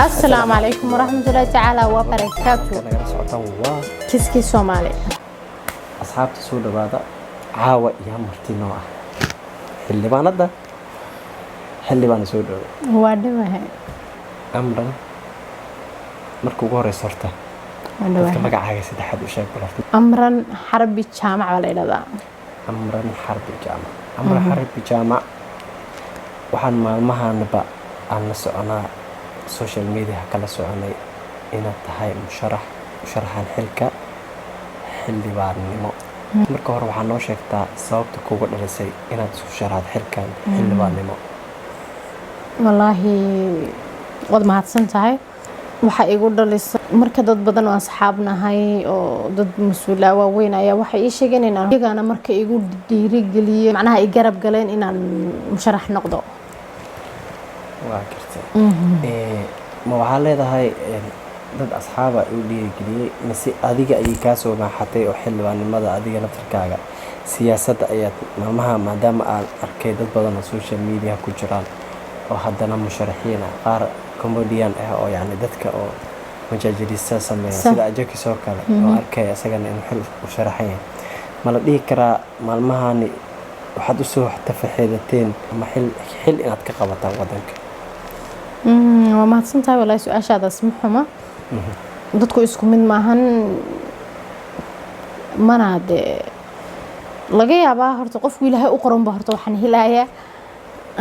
السلام عليكم ورحمة الله تعالى وبركاته. nagala socotaan waa كيسكي سومالي. asxaabta soo dhawaada caawa iyo marti noo ah xildhibaana soo dhawo وادوها. amran marka ugu horeysa horta dadka وادوها. magacaaga saddexaad u sheeg balafti أمرا حربي جامع ولا إلى ذا. amran xarbi jaamac amran xarbi jaamac waxaan maalmahanba aan la soconaa social media kala soconay inaad tahay musharaxan xilka xildhibaannimo marka hore waxaa noo sheegtaa sababta kugu dhalisay inaad isku sharaxdo xilkan xildhibaannimo والله وضع ما هتصنتهاي waxa igu dhalisay marka dad badan oo asxaabnahay oo dad mas'uul ah waaweyn ayaa waxa ii sheegeen inaan iyagana marka igu dhiirigeliyay macnaha ay garab galeen inaan musharax noqdo waa gartay ma waxaa leedahay dad asxaaba u dhiirigeliyey mise adiga ayay kaa soo maaxatay oo xildhibaannimada adiga naftarkaaga siyaasadda ayaad maalmaha maadaama aan arkay dad badan oo social media ku jiraan oo haddana musharaxiin ah qaar comedian ah oo yacni dadka oo majaajilista sameeya sida ajakis oo kale oo arkay isagana inuu xil u sharaxan yahay ma la dhihi karaa maalmahani waxaad u soo tafaxeedateen ama xil inaad ka qabataan waddanka وما هتصنتهاي والله سؤال هذا اسمحهما dadku isku mid maahan mana de laga yaabaa horta qofku ilaahay u qoran ba horta waxaan helayaa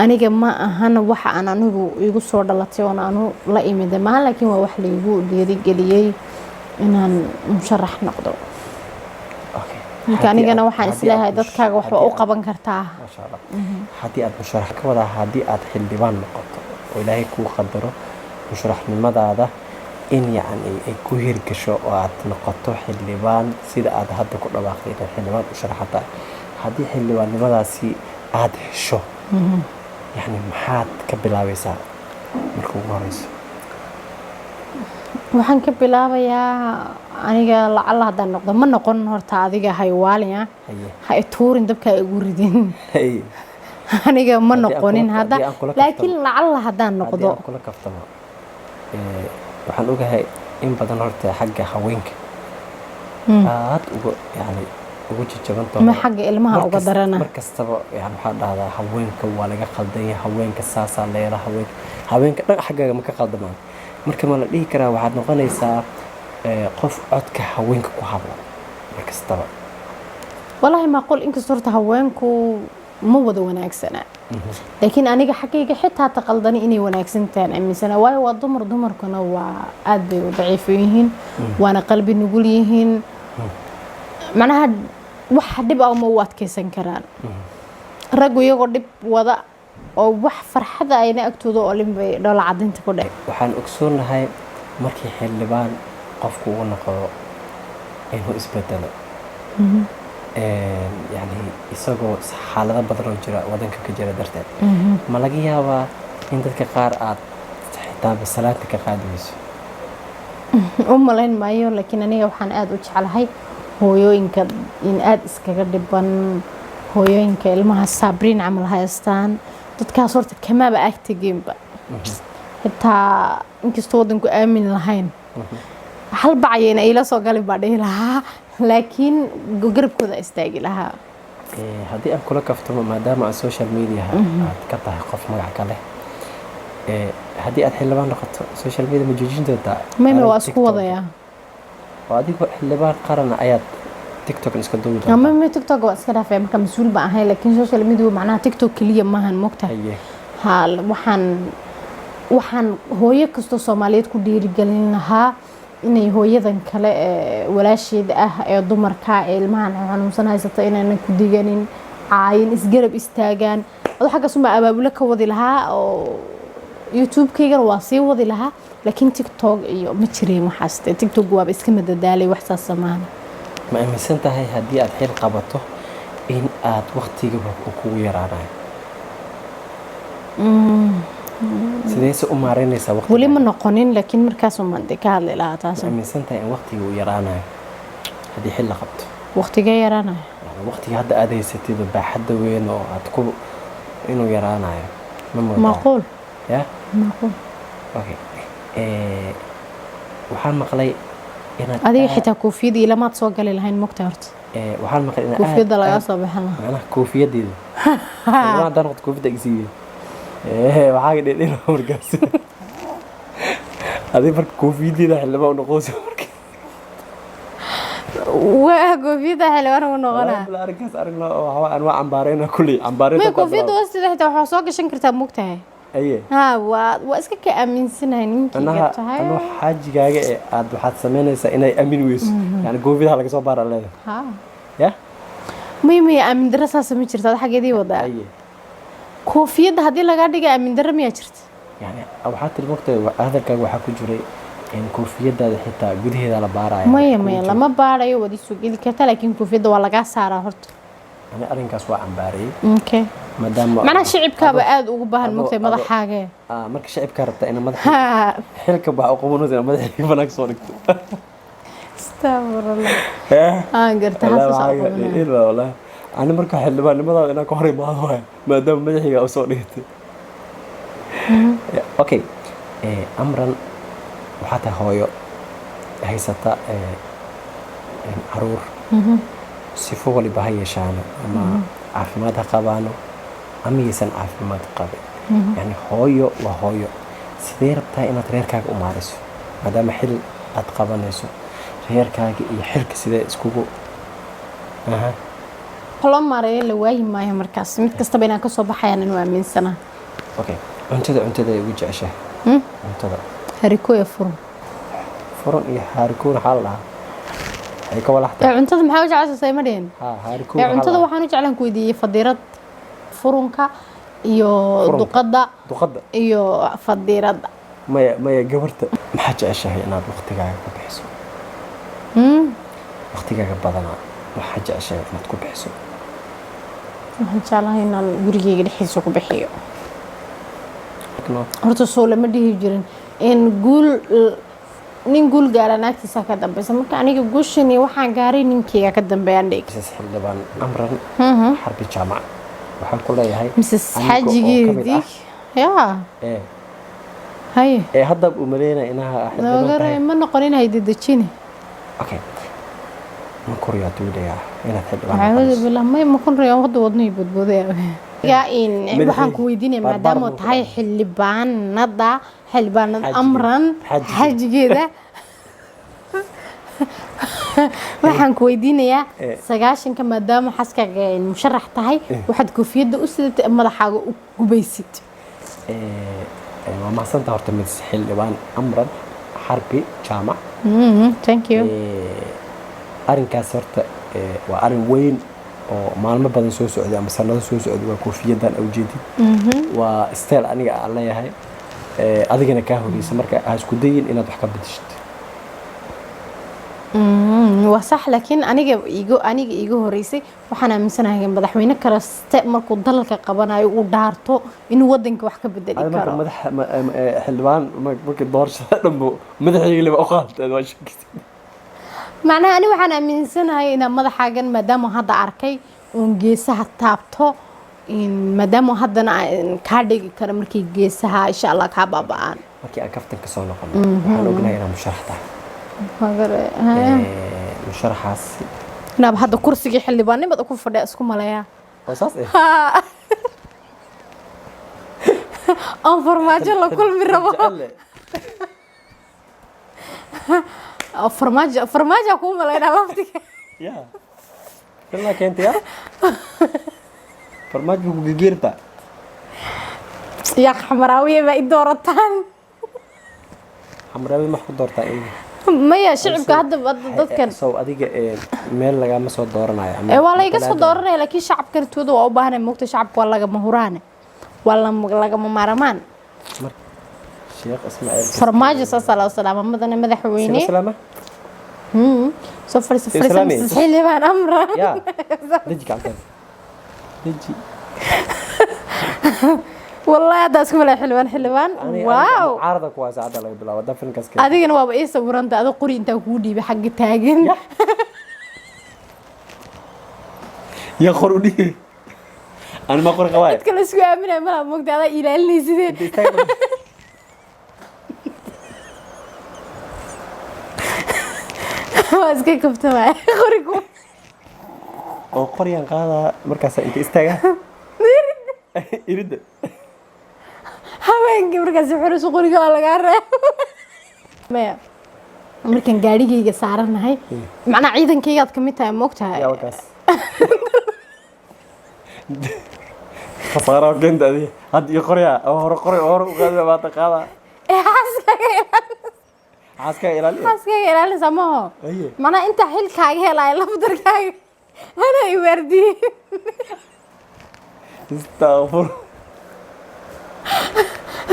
aniga ma ahan waxa aan anigu igu soo dhalatay oo aanu la imid ma laakiin waa wax la igu dhiirigeliyay inaan musharax noqdo marka anigana waxaan isleeyahay dadkaaga waxba u qaban kartaa ma sha Allah haddii aad musharax ka wada haddii aad xildhibaan noqoto oo ilaahay kuu qadaro musharaxnimadaada in yacni ay ku hirgasho oo aad noqoto xildhibaan sida aad hadda ku dhawaaqday inaad xildhibaan u sharaxataa haddii xildhibaannimadaasi aad hesho yacni maxaad ka bilaabaysaa marka ugu horeyso waxaan ka bilaabayaa aniga lacala haddaan noqdo ma noqon horta adiga haywaalina ha i tuurin dabka igu ridin aniga ma noqonin hadda laakiin lacala haddaan noqdo kula kaftamo waxaan ogahay in badan horta xagga haweenka aad ugu yani ugu jajabantahay ma xagga ilmaha uga darana markastaba yani waxaa dhahdaa haweenka waa laga qaldan yahay haweenka saasaa leela haweenka dhan xaggaaga ma ka qaldamaan marka ma la dhihi karaa waxaad noqonaysaa qof codka haweenka ku hadla markastaba والله ما أقول إنك صرت هوانكو مو وذا وناكسنا لكن أنا حقيقة حتى تقلدني إني وناكسنتين أمي سنة واي والضمر كنا وعاد وضعيفين وأنا قلبي نقوليهن معناها واحد دب أو موات كيسن كران رجو يقعد دب وضع أو وح فرحة أنا أكتوده أولين دول عدين تقول waxaan ogsoonahay markii xildhibaan qofku uu noqdo inuu isbedelo يعني isagoo xaalado badan oo jira wadanka ka jira darteed ma laga yaabaa in dadka qaar aad xitaa salaanta ka qaadayso umalayn maayo laakiin aniga waxaan aad u jecelahay hooyooyinka in aad iskaga dhiban hooyooyinka ilmaha sabriin camal haystaan dadkaas horta kamaba agtigiinba xitaa inkastoo wadanku aamin lahayn hal bacayna ila soo galay baa dhihi lahaa laakiin garabkooda istaagi lahaa haddii aan kula kaftamo maadaama aan social media aad ka tahay qof magac ka leh haddii aad xildhibaan noqoto social media ma joojin doontaa mayma waa isku wadayaa oo adigoo xildhibaan qaran ayaad tiktok iska duubi doontaa ama tiktok waa iska dhaafay marka mas'uul baan ahay laakiin social media macnaha tiktok kaliya maahan mogtahay waxaan hooyo kastoo Soomaaliyeed ku dhiirigelin lahaa inay hooyadan kale walaasheeda ah ee dumarka ee ilmahan xanuunsan haysta inaan ku diganin caayin isgarab istaagaan waxa xagga suma abaabula ka wadi lahaa oo YouTube-kayga waa sii wadi lahaa laakiin TikTok iyo ma jireen waxaas TikTok waa iska madadaalay wax saasamaana ma aaminsan tahay haddii aad xil qabato in aad waqtiga kugu yaraanayo sideese u maareynaysaa waqtiga wali ma noqonin laakiin markaas uma ka hadli lahaa taas aaminsan tahay in waqtiga uu yaraanayo haddii xil la qabto waqtiga yaraanayo waqtiga hadda aad haysatid baaxadda weyn oo aad ku inuu yaraanayo معقول يا معقول اوكي waxaan maqlay inaad adiga xitaa koofiyadii lamaad soo gali lahayn mogta horta waxaan maqlay inaad koofiyadda lagaa soo bixin lahaa macnaha koofiyadeeda haddaan noqdo koofiyadda igsiiye waxaa dhedhela markaas adiga marka koofiyadeeda xildhibaan noqoso marka waa koofiyadda xildhibaan u noqonaa arrinkaas arrin aan waa cambaareyna kulley cambaareyna may koofiyadda hoosteeda xitaa waxaa soo gashan kartaa mogtahay aye waa iska ka aaminsanahay ninkii tahay anoo xaajigaaga ee aad waxaad samaynaysaa inay aamin weyso yani koofiyadaa laga soo baara leedahay ya may aamin darro saasa ma jirta ad xaggeedii wadaa koofiyadda haddii lagaa dhiga aamin darro miyaa jirta yani waxaa tiri mogta hadalkaaga waxaa ku jiray koofiyadaada xitaa gudaheeda la baaraya maya lama baarayo waad isoo geli kartaa laakiin koofiyadda waa lagaa saaraa horta ani arrinkaas waa cambaarayey okay maadaama macnaha shicibkaaba aada ugu baahan mogtay madaxaagee marka shicibkaa rabtaa ina madaxa xilka baxa u qabanaysa ina madaxii banaanka soo dhigto astagfirullah garta wallaahi ani marka xildhibaannimadaada inaan ka hor imaado waay maadaama madaxiga u soo dhigtay okay amran waxaa tahay hooyo haysata caruur sifo waliba ha yeeshaano ama caafimaad ha qabaano ama yaysan caafimaad qabin yani hooyo waa hooyo sidee rabtaa inaad reerkaaga u maariso maadaama xil aad qabanayso reerkaaga iyo xilka sidee iskugu loo maareeyo la waayi maayo markaas mid kastaba inaan kasoo baxayaan anu aaminsana okay cuntada ay ugu jeceshahay cuntada hariko iyo furan iyo harikoon waxaa la dhahaa ay ka walaxtaa cuntada maxaa u jeceshahay ma dhihin cuntada waxaan u jeclaan ku weydiiyey fadiirad furunka iyo duqadda iyo fadiiradda maya gabarta maxaa jeceshahay inaad waqtigaaga ku bixiso waqtigaaga badanaa waxaa jeceshahay inaad ku bixiso waxaan jeclahay inaan gurigeyga dhexdiisa ku bixiyo horta soo lama dhihi jirin in nin guul gaara naagtiisa ka dambaysa marka aniga guushani waxaan gaaray ninkeyga ka dambeeyaan dhig xildhibaan amran xarbi jaamac waxaan ku leeyahay mrs xaajigeedii haye hadda u maleynaa inaha xildhibaan ma noqon inay dedejini okay ma kuriyaa tuudayaa inaad xildhibaan may ma kunrayaan hadda wadnay badboodaya waxaan ku weydiinaya maadaama tahay xildhibaanada amran xaajigeeda waxaan ku weydiinayaa 9 maadaama xaskaaga musharax tahay waxaad koofiyadda u sidatay madaxaaga u gubaysid waa mahadsantaha horta mid xildhibaan amran xarbi jaamac thank you arrinkaas horta waa arrin weyn oo maalmo badan soo socday ama sanado soo socday waa koofiyadan awjeedid waa style aniga aan leeyahay adigana kaa horeysa marka ha isku dayin inaad wax ka bedeshid waa sax laakiin aniga iiga horeysay waxaan aaminsanahay madaxweyne kasta markuu dalka qabanayo uu dhaarto inuu wadanka wax ka bedeli karo xildhibaan markii doorashada dhanbo madaxeygaliba u qaadteed waa shakisay macnaha ani waxaan aaminsanahay inaa madaxaagan maadaama hadda arkay uun geesaha taabto maadaama haddana kaa dhigi karo markii geesaha insha allah kaa baaba'aan markii aan kaftanka soo noqono waxaan ognahay inaa musharax tahay musharaxaas inaaba hadda kursigii xildhibaannimada ku fadhiya isku maleeyaa oo saas aan farmaajo la kulmi rabo farmaajo kuu malaynaa waqtiga ilaa keentaya farmaajo ku gegeerta yaa xamaraawiye baa i doorataan xamaraawiye ma ku doortaa maya shicibka hadda dadkan soo adiga meel lagama soo dooranayo waa la iga soo dooranaya laakiin shacabkan tooda waa u baahanay moogta shacabka waa lagama huraane waa lagama maaramaan sheekh ismaaciil farmaajo sallallahu salaam madana madaxweyne soo fariis xildhibaan amra ya deji kacdan deji والله هذا اسمه حلوان واو عارضك واسعد الله بالله ودفن كاسكي ادينا وابا اي صورنت ادو قري انت كودي بحق تاغن يا خرودي انا ما قري قواي كل اسكو امين ما موقت هذا الى اللي سيده waa iska kaftamaya qorigu oo qoryaan qaadaa markaas inta istaaga irida habeenkii markaas xurus qoriga waa laga reebay markaan gaadhigayga saaranahay macnaa ciidankaygaad ka mid tahay moogtahay yaa wakaas khasaaro ganda adi had iyo qorya oo hore u qaada baata qaada xaaska ilaalisa maaho aye macnaa inta xilkaaga helaayo lafdarkaaga ana i waardiye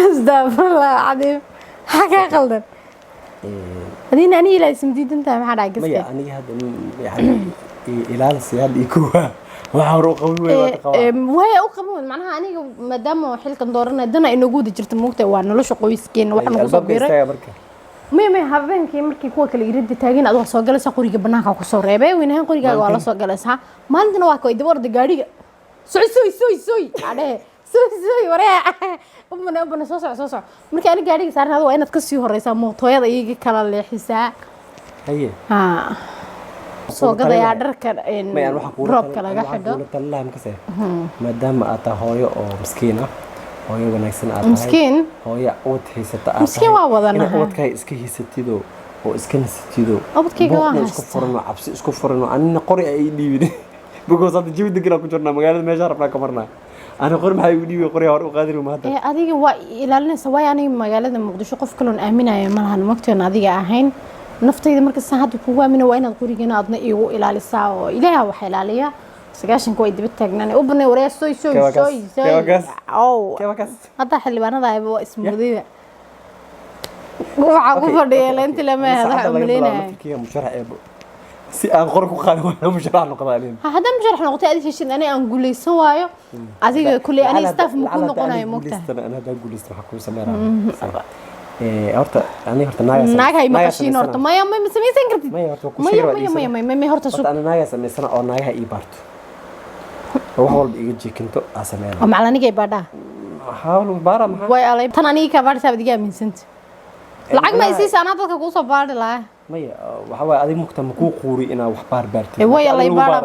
astafurlah cadiim xagaa qaldan hadina ani ilaa ismdiidan tahay maxaa dhaca maya gaska aniga hadda yani ilaalisi hadda ikuwa waxa hore u qabi wey waata qaba way u qaban macnaha aniga maadaama xilkan dooranay dana inagu wada jirta moogtahay waa nolosha qoyskeena waxa nagu soo biiray marka may habeenkii markii kuwa kale irida taagin aad wax soo galaysa qoriga banaanka ku soo reebay weynahan qorigaaga waa la soo galaysaa maalintana waa kooy dabarda gaadhiga soy adhe soy waree umana soo soco markii ani gaadhiga saarnaado waa inaad ka sii horeysaa mootooyada iyaga kala leexisaa haye ha soo gadayaa dharka roobka laga xidho tallah makase maadaama aad tahay hooyo oo miskiin ah hooyo wanaagsan aad tahay miskiin hooyo aad haysata aad miskiin waa wadanahay wadkay iska hiisatido oo iska nasatido abadkayga waa isku furano cabsi isku furano anina qori ay dhiibin because hadda jawi degan ku jirnaa magaalada meesha rabnaa ka marnaa ana qori maxay u dhiibay qori hore u qaadiri ma hadda adiga waa ilaalinaysa way aniga magaalada muqdisho qof kale oo aaminayo malahan magteen adiga ahayn naftayda markaas hadda kugu aamina waa inaad qorigeena aadna iigu ilaalisaa oo ilaaha wax ilaaliya sagaashanka way dib taagnaan u banay waree soy hadda xildhibaanada ayba waa ismudayda waxa ku fadhiya leenti lama hada umaleynaa musharax si aan qor ku qaadin waa musharax noqdaan hadda musharax noqotay adiga heshin ani aan guuleysan waayo adiga kulli ani staff ma ku noqonayo moogtahay ana hada guuleysan waxa ku sameeyaa horta naagahay maqashiin horta maya ma samaysan kartid maya horta ku sheegay maya horta horta ana naaga samaysana oo naagaha ii baarto wax walba iga jeekinto aa sameeyay oo macalaniga baadha hawl baara maxaa way alay tan aniga ka baarta adiga aaminsanta lacag ma isii saana dadka ku soo baari lahaa maya waxa way adiga mugta ma ku quuri inaa wax baartay way alay baara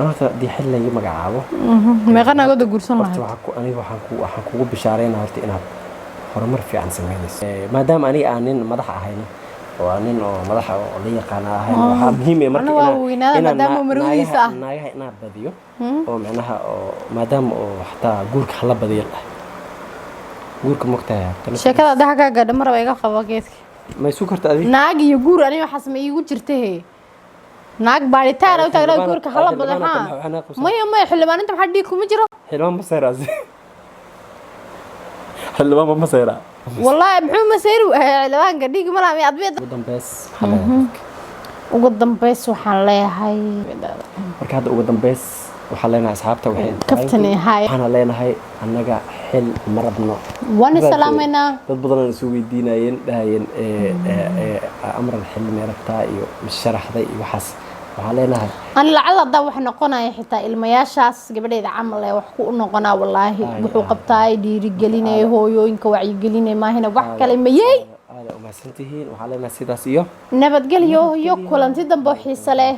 horta di xil laga magacaabo meeqa naagada guursan lahayd waxaan kugu bishaareynaa horta inaad horumar fiican sameynayso maadaama aniga aan nin madax ahayn oo nin oo madax oo la yaqaan ahayn waxa muhiim ah marka maadaama marwiisa ah naagaha inaad badiyo oo macnaha oo maadaama oo xataa guurka hala badiyo guurka mugtahay sheekada dhaxka gaadha mar way iga qabo geedka ma isu karta adiga naag iyo guur aniga waxa sameeyay igu jirtay naag baaritaan oo taagna guurka hala badaha maya xildhibaaninta waxa dhig kuma jiro xildhibaan ma sayraas xildhibaan ma sayraa والله محو مسيرو لبان قديق ملا مي أدبيت ugu dambeys waxaan leeyahay marka hadda ugu dambeys waxaan leenahay asxaabta waxaan leenahay annaga xil marabno waan salaamayna dad badan oo soo weydiinayeen dhahayeen amran xil meerabtaa iyo sharaxday iyo waxaas waxaan leenahay aan lacagda wax noqonaya xitaa ilmayaashaas gabadheeda camal ee wax ku noqonaa wallahi wuxuu qabtaa dhiirigelinay hooyooyinka wacyi gelinay maahina wax kale mayay aad u mahadsantihiin waxaan leenahay sidaas iyo nabadgelyo iyo kulanti dambe xiiso leh